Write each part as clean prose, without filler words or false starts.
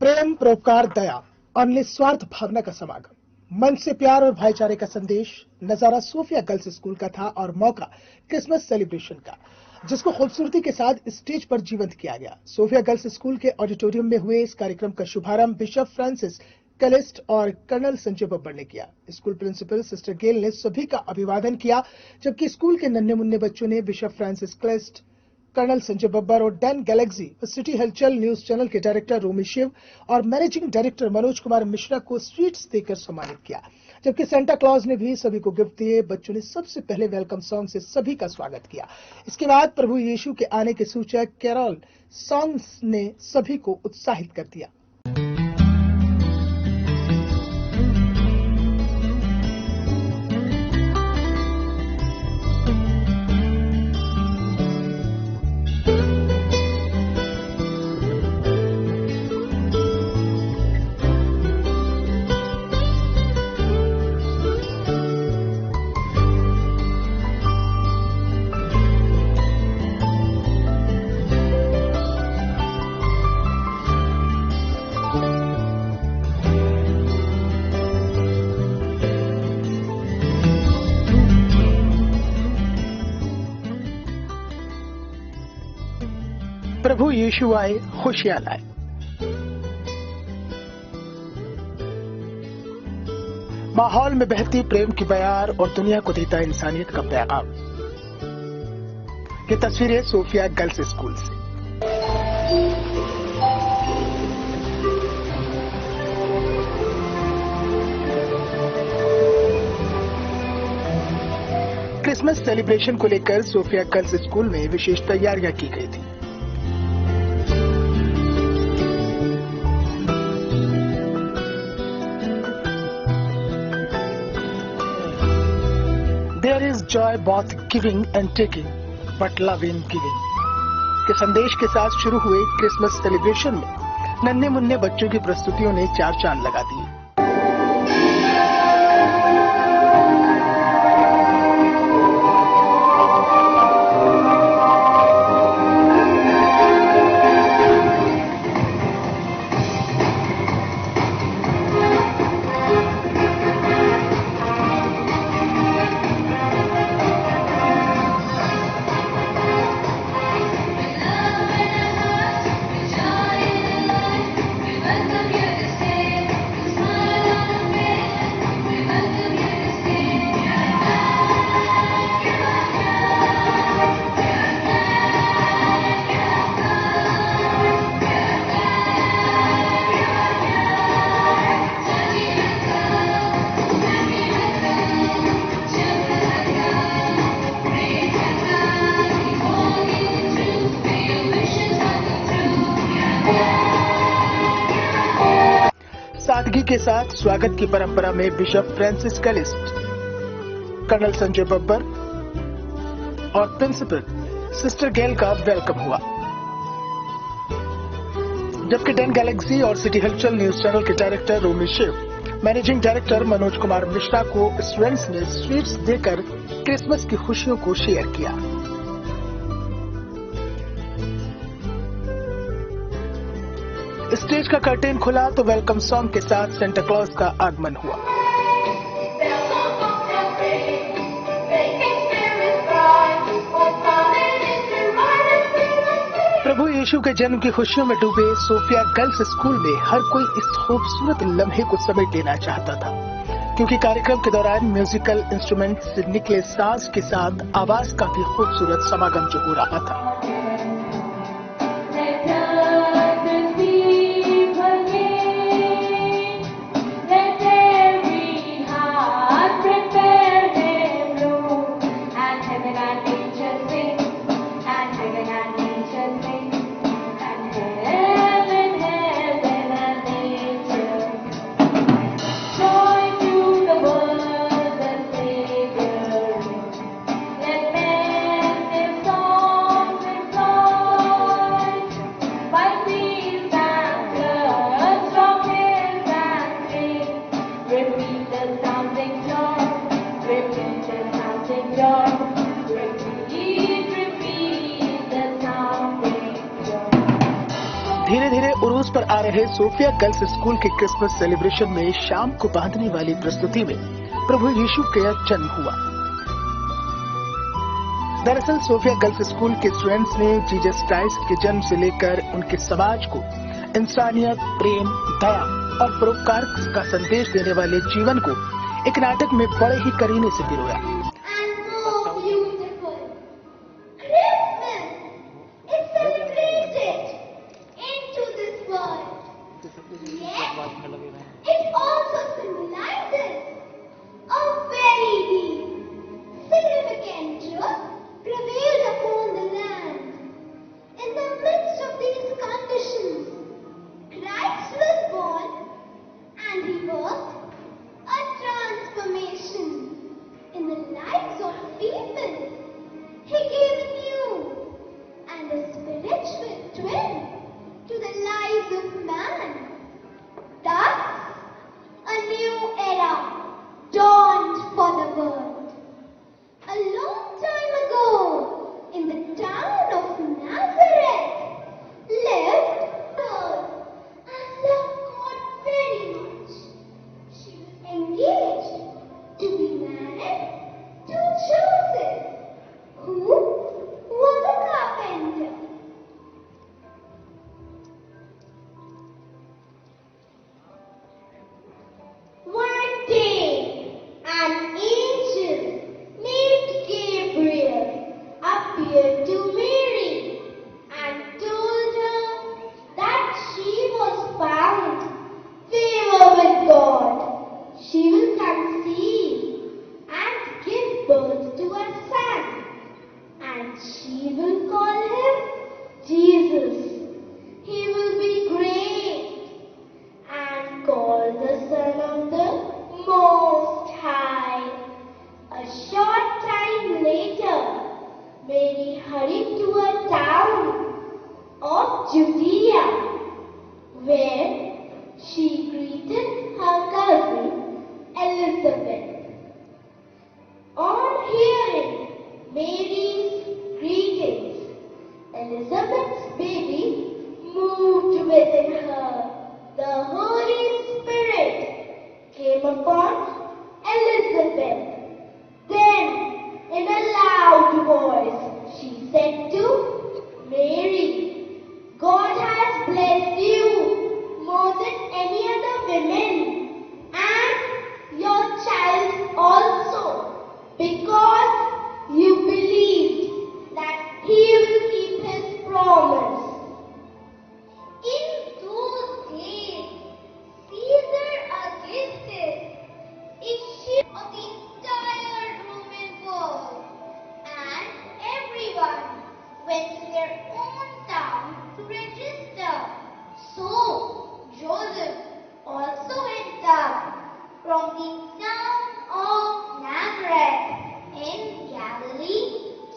प्रेम, परोपकार, दया और निस्वार्थ भावना का समागम, मन से प्यार और भाईचारे का संदेश। नजारा सोफिया गर्ल्स स्कूल का था और मौका क्रिसमस सेलिब्रेशन का, जिसको खूबसूरती के साथ स्टेज पर जीवंत किया गया। सोफिया गर्ल्स स्कूल के ऑडिटोरियम में हुए इस कार्यक्रम का शुभारंभ बिशप फ्रांसिस कैलिस्ट और कर्नल संजय बब्बर ने किया। स्कूल प्रिंसिपल सिस्टर गेल ने सभी का अभिवादन किया, जबकि स्कूल के नन्हे मुन्ने बच्चों ने bishop Francis Callist, colonel Sanjay Babbar और Dan Galaxy, city Halchal news channel के डायरेक्टर रोमी शिव और मैनेजिंग डायरेक्टर मनोज कुमार मिश्रा को स्वीट्स देकर सम्मानित किया। जबकि सेंटा क्लॉज ने भी सभी को गिफ्ट दिए। बच्चों ने सबसे पहले वेलकम सॉन्ग से सभी का स्वागत किया। इसके बाद प्रभु यीशु के आने के सूचक कैरोल सॉन्ग्स ने सभी को उत्साहित कर दिया। प्रभु यीशु आए, खुशियां लाए। माहौल में बहती प्रेम की बयार और दुनिया को देता इंसानियत का पैगाम। ये तस्वीरें सोफिया गर्ल्स स्कूल से। क्रिसमस सेलिब्रेशन को लेकर सोफिया गर्ल्स स्कूल में विशेष तैयारियां की गई थी। There is joy both giving and taking, but love in giving के संदेश के साथ शुरू हुए क्रिसमस सेलिब्रेशन में नन्हे मुन्ने बच्चों की प्रस्तुतियों ने चार चांद लगा दिए। सादगी के साथ स्वागत की परंपरा में bishop Francis Callist, colonel Sanjay Babbar और प्रिंसिपल सिस्टर गेल का वेलकम हुआ। जबकि डैन गैलेक्सी और सिटी हलचल न्यूज चैनल के director Romi Shiv, managing director Manoj Kumar Mishra को स्टूडेंट्स ने स्वीट्स देकर क्रिसमस की खुशियों को शेयर किया। स्टेज का कर्टेन खुला तो वेलकम सॉन्ग के साथ सेंटा क्लॉज का आगमन हुआ। प्रभु यीशु के जन्म की खुशियों में डूबे सोफिया गर्ल्स स्कूल में हर कोई इस खूबसूरत लम्हे को समेट लेना चाहता था, क्योंकि कार्यक्रम के दौरान म्यूजिकल इंस्ट्रूमेंट से निकले साज के साथ आवाज का भी खूबसूरत समागम जो हो रहा था। रहे सोफिया गर्ल्स स्कूल के क्रिसमस सेलिब्रेशन में शाम को बांधने वाली प्रस्तुति में प्रभु यीशु का जन्म हुआ। दरअसल सोफिया गर्ल्स स्कूल के स्टूडेंट्स ने जीसस क्राइस्ट के जन्म से लेकर उनके समाज को इंसानियत, प्रेम, दया और परोपकार का संदेश देने वाले जीवन को एक नाटक में बड़े ही करीने से पिरोया। It also symbolizes a very deep, significant truth prevailed upon the land. In the midst of these conditions, Christ was born and he worked a transformation in the lives of people. He gave a new and a spiritual twin to the lives of man. Thus, a new era dawned for the world. A long time ago, in the town of Nazareth, lived a girl and loved God very much. She was engaged to be married to Joseph, who was a carpenter. One day, an angel named Gabriel appeared to Mary and told her that she was found favor with God. She will conceive and give birth to a son, and she will call him Jesus. He will be great and called the Son of the Most High. A short time later, Mary hurried to a town of Judea, where she greeted her cousin Elizabeth. On hearing Mary's greetings, Elizabeth's baby moved within her. The Holy Spirit came upon Elizabeth. Then, in a loud voice, she said to Mary, God has blessed you more than any other women, and your child also, because you believed that he will keep his promise. In those days, Caesar Augustus issued of the entire Roman world, and everyone went to their own town to register. So Joseph also went up from the town of Nazareth in Galilee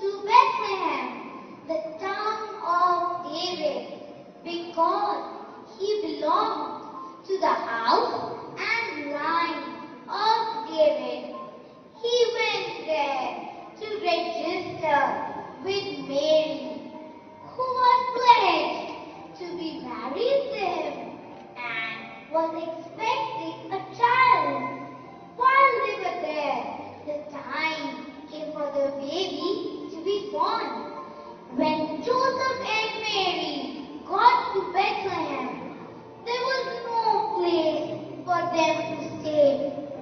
to Bethlehem, the town of David, because he belonged to the house and line of David. He went there to register with Mary, who was pledged to be married to him and was expecting a child. While they were there, the time came for the baby to be born. When Joseph and Mary got to Bethlehem, there was no place for them to stay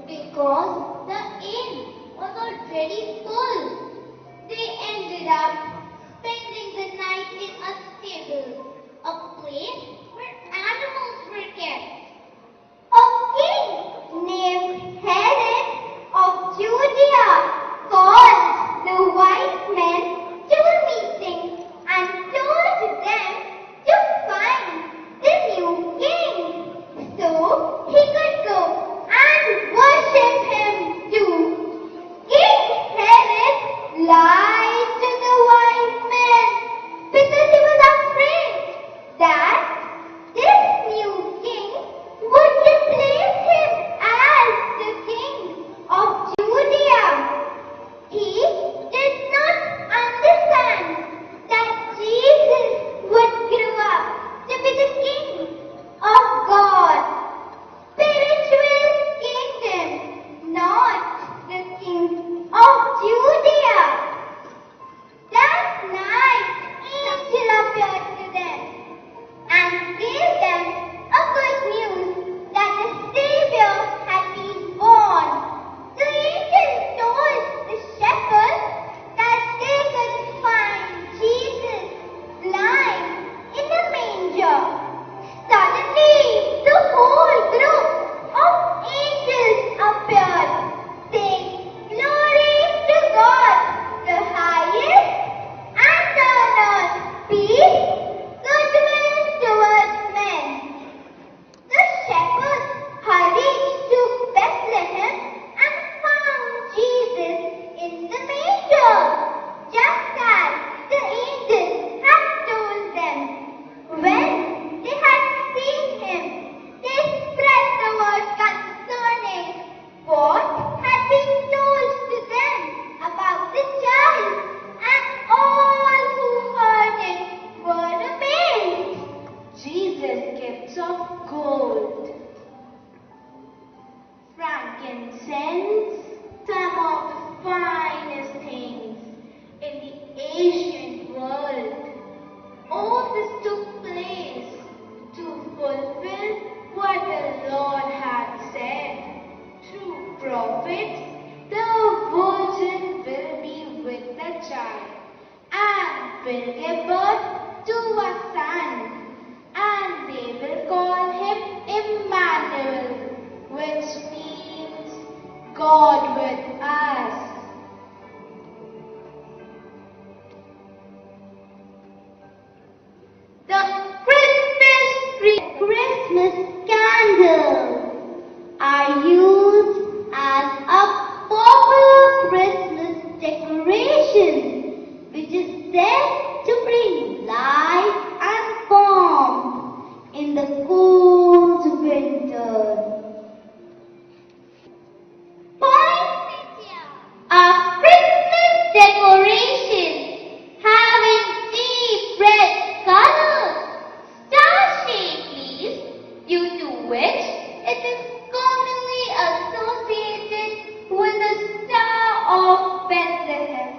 because the inn was already full. They ended up spending the night in a stable, a place where animals were kept. A king named Herod of Judea called the wise men to a meeting and told them to find the new king so he could go and worship him too. King Herod lied to the wise men because he was afraid that gold, frankincense, some of the finest things in the ancient world. All this took place to fulfill what the Lord had said. Through prophets, the virgin will be with the child and will give birth to a son, and they will call him Emmanuel, which means God with us. The Christmas tree, Christmas candles are used as a popular Christmas decoration, which is said to bring light and warmth in the cold winter. A Christmas decoration having deep red colors, star-shaped leaves, due to which it is commonly associated with the Star of Bethlehem.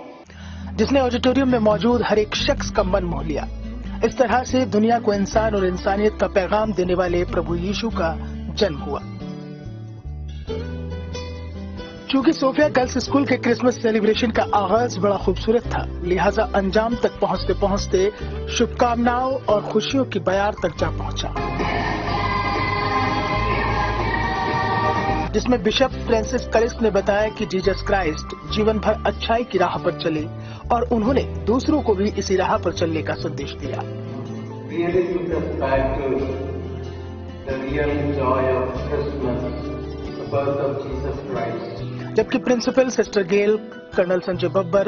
जिसने auditorium में मौजूद हर एक शख्स का मन मोह लिया। इस तरह से दुनिया को इंसान और इंसानियत का पैगाम देने वाले प्रभु यीशु का जन्म हुआ। चूंकि सोफिया गर्ल्स स्कूल के क्रिसमस सेलिब्रेशन का आगाज बड़ा खूबसूरत था, लिहाजा अंजाम तक पहुंचते पहुंचते शुभकामनाओं और खुशियों की बयार तक जा पहुंचा, जिसमें बिशप फ्रांसिस कलिस्ट ने बताया कि जीसस क्राइस्ट जीवन भर अच्छाई की राह पर चले और उन्होंने दूसरों को भी इसी राह पर चलने का संदेश दिया। जबकि प्रिंसिपल सिस्टर गेल कर्नल संजय बब्बर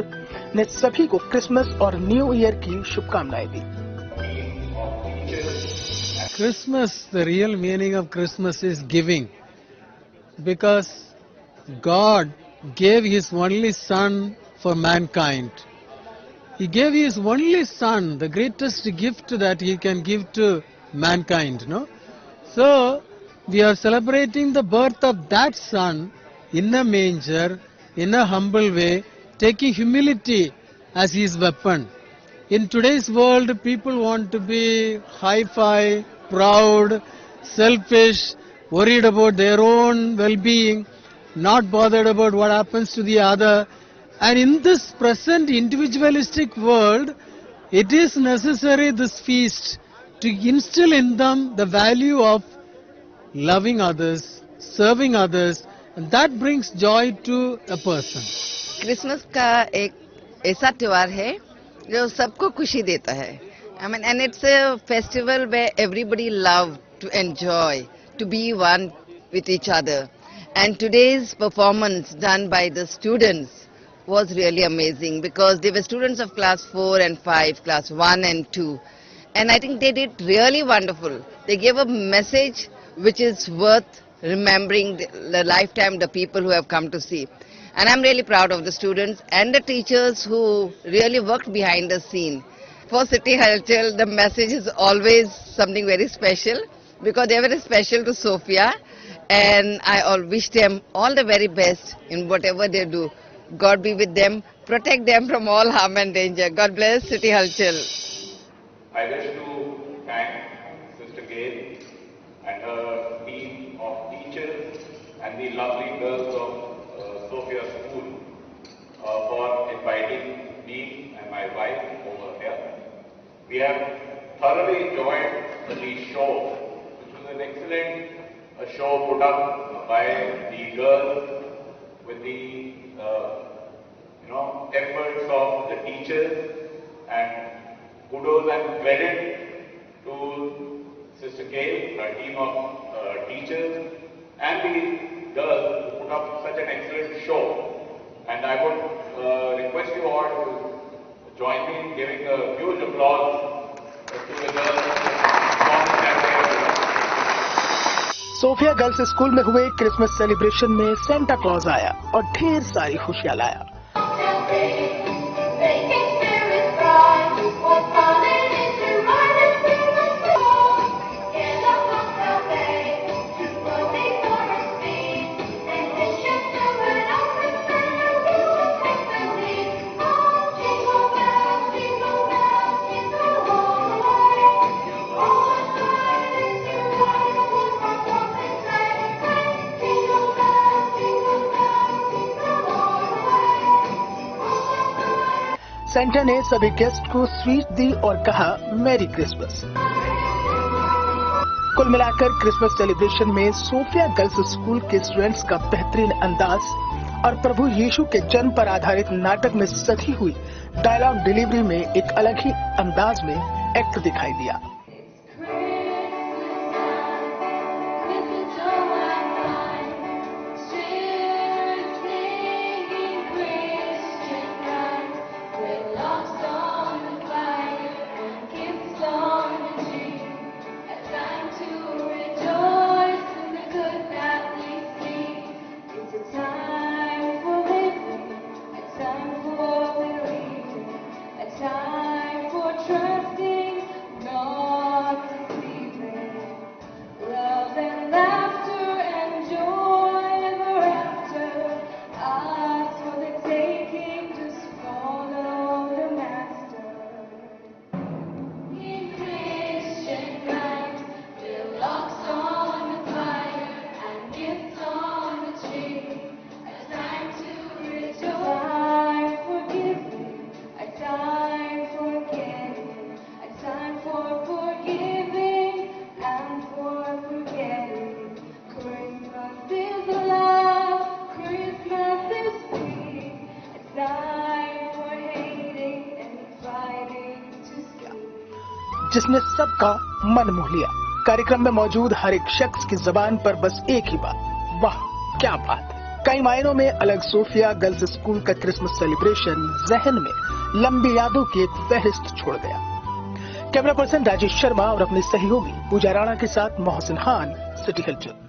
ने सभी को क्रिसमस और न्यू ईयर की शुभकामनाएं दी। Christmas, the real meaning of Christmas is giving, because God gave His only Son for mankind. He gave His only Son, the greatest gift that He can give to mankind, no? So, we are celebrating the birth of that Son in a manger, in a humble way, taking humility as His weapon. In today's world, people want to be hi-fi, proud, selfish, worried about their own well-being, not bothered about what happens to the other. And in this present individualistic world, it is necessary, this feast, to instill in them the value of loving others, serving others, and that brings joy to a person. Christmas का एक ऐसा त्योहार है जो सबको खुशी देता है. I mean, and it's a festival where everybody love to enjoy, to be one with each other. And today's performance done by the students was really amazing, because they were students of class 4 and 5, class 1 and 2. And I think they did really wonderful. They gave a message which is worth remembering the lifetime, the people who have come to see. And I'm really proud of the students and the teachers who really worked behind the scene. For City Halchal, the message is always something very special, because they are very special to Sophia, and I all wish them all the very best in whatever they do. God be with them, protect them from all harm and danger. God bless City Halchal. I wish to thank Sister Gail and her team of teachers and the lovely girls of Sophia School for inviting me and my wife over here. We have thoroughly enjoyed the show, which was an excellent show put up by the girls with the efforts of the teachers, and kudos and credit to Sister Gail, her team of teachers, and the girls who put up such an excellent show. And I would request you all to join me in giving a huge applause to the girls who performed that day. Sophia girls school में हुए Christmas celebration में Santa Claus आया और ढेर सारी खुशियां लाया। Santa ने सभी गेस्ट को स्वीट दी और कहा मैरी क्रिसमस। कुल मिलाकर क्रिसमस सेलिब्रेशन में सोफिया गर्ल्स स्कूल के स्टूडेंट्स का बेहतरीन अंदाज और प्रभु यीशु के जन्म पर आधारित नाटक में सधी हुई डायलॉग डिलीवरी में एक अलग ही अंदाज में एक्ट दिखाई दिया। जिसने सबका मन मोह लिया। कार्यक्रम में मौजूद हर एक शख्स की जुबान पर बस एक ही बात, वाह क्या बात है। कई मायनों में अलग सोफिया गर्ल्स स्कूल का क्रिसमस सेलिब्रेशन जहन में लंबी यादों की एक फहरिस्त छोड़ गया। कैमरा पर्सन राजेश शर्मा और अपनी सहयोगी पूजा राणा के साथ मोहसिन खान, सिटी हलचल।